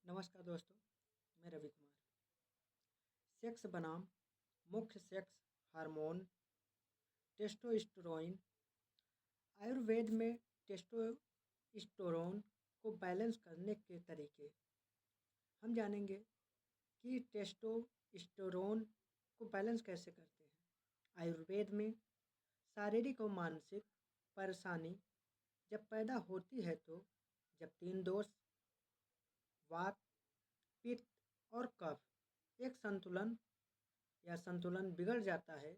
नमस्कार दोस्तों, मैं रवि कुमार। सेक्स बनाम मुख्य सेक्स हार्मोन टेस्टोस्टेरोन। आयुर्वेद में टेस्टोस्टेरोन को बैलेंस करने के तरीके हम जानेंगे कि टेस्टोस्टेरोन को बैलेंस कैसे करते हैं। आयुर्वेद में शारीरिक और मानसिक परेशानी जब पैदा होती है तो जब तीन दोष वात, पित्त और कफ एक संतुलन बिगड़ जाता है।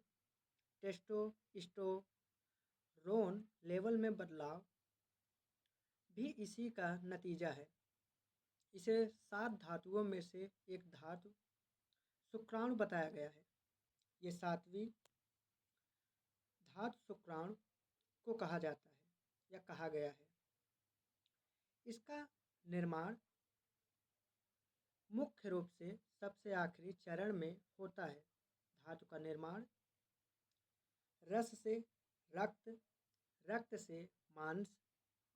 टेस्टोस्टेरोन लेवल में बदलाव भी इसी का नतीजा है। इसे 7 धातुओं में से एक धातु शुक्राणु बताया गया है। ये 7वीं धातु शुक्राणु को कहा जाता है या कहा गया है। इसका निर्माण मुख्य रूप से सबसे आखिरी चरण में होता है। धातु का निर्माण रस से रक्त, रक्त से मांस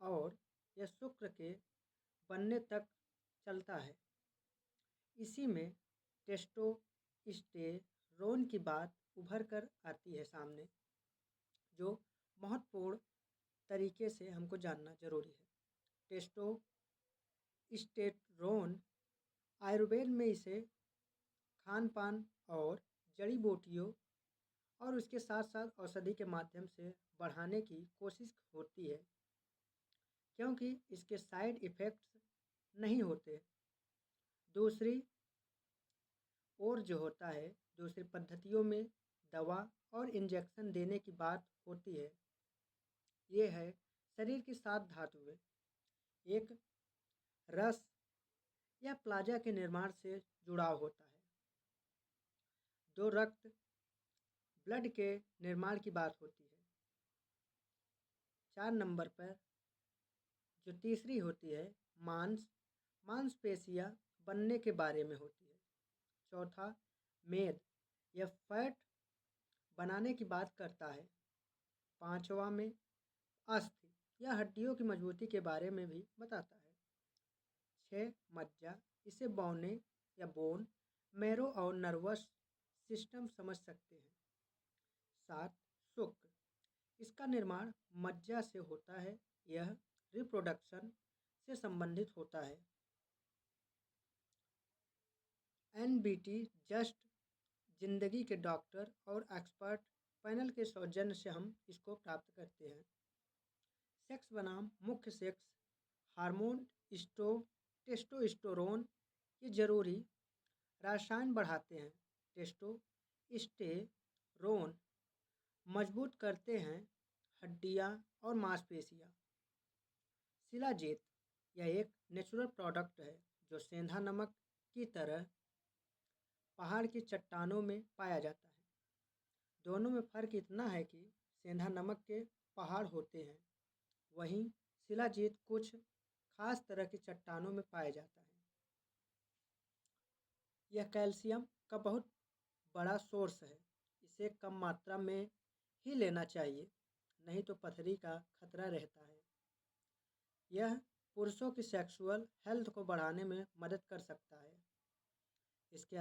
और यह शुक्र के बनने तक चलता है। इसी में टेस्टोस्टेरोन की बात उभर कर आती है सामने, जो महत्वपूर्ण तरीके से हमको जानना जरूरी है। टेस्टोस्टेरोन आयुर्वेद में इसे खान पान और जड़ी बूटियों और उसके साथ साथ औषधि के माध्यम से बढ़ाने की कोशिश होती है, क्योंकि इसके साइड इफ़ेक्ट्स नहीं होते। दूसरी ओर जो होता है, दूसरी पद्धतियों में दवा और इंजेक्शन देने की बात होती है। ये है शरीर की 7 धातुएं एक रस या प्लाज्मा के निर्माण से जुड़ाव होता है। 2 रक्त ब्लड के निर्माण की बात होती है। 4 नंबर पर जो तीसरी होती है मांसपेशियां बनने के बारे में होती है। चौथा मेद या फैट बनाने की बात करता है। 5वां में अस्थि या हड्डियों की मजबूती के बारे में भी बताता है। 6 मज्जा, इसे बौने या बोन मैरो और नर्वस सिस्टम समझ सकते हैं। 7 शुक्र, इसका निर्माण मज्जा से होता है। यह रिप्रोडक्शन से संबंधित होता है। NBT जस्ट जिंदगी के डॉक्टर और एक्सपर्ट पैनल के सौजन्य से हम इसको प्राप्त करते हैं। सेक्स बनाम मुख्य सेक्स हार्मोन टेस्टोस्टेरोन ये जरूरी रसायन बढ़ाते हैं। टेस्टोस्टेरोन मजबूत करते हैं हड्डियां और मांसपेशियां। शिलाजीत यह एक नेचुरल प्रोडक्ट है जो सेंधा नमक की तरह पहाड़ की चट्टानों में पाया जाता है। दोनों में फ़र्क इतना है कि सेंधा नमक के पहाड़ होते हैं, वहीं शिलाजीत कुछ खास तरह की चट्टानों में पाया जाता है। यह कैल्शियम का बहुत बड़ा सोर्स है। इसे कम मात्रा में ही लेना चाहिए, नहीं तो पथरी का खतरा रहता है। यह पुरुषों की सेक्सुअल हेल्थ को बढ़ाने में मदद कर सकता है। इसके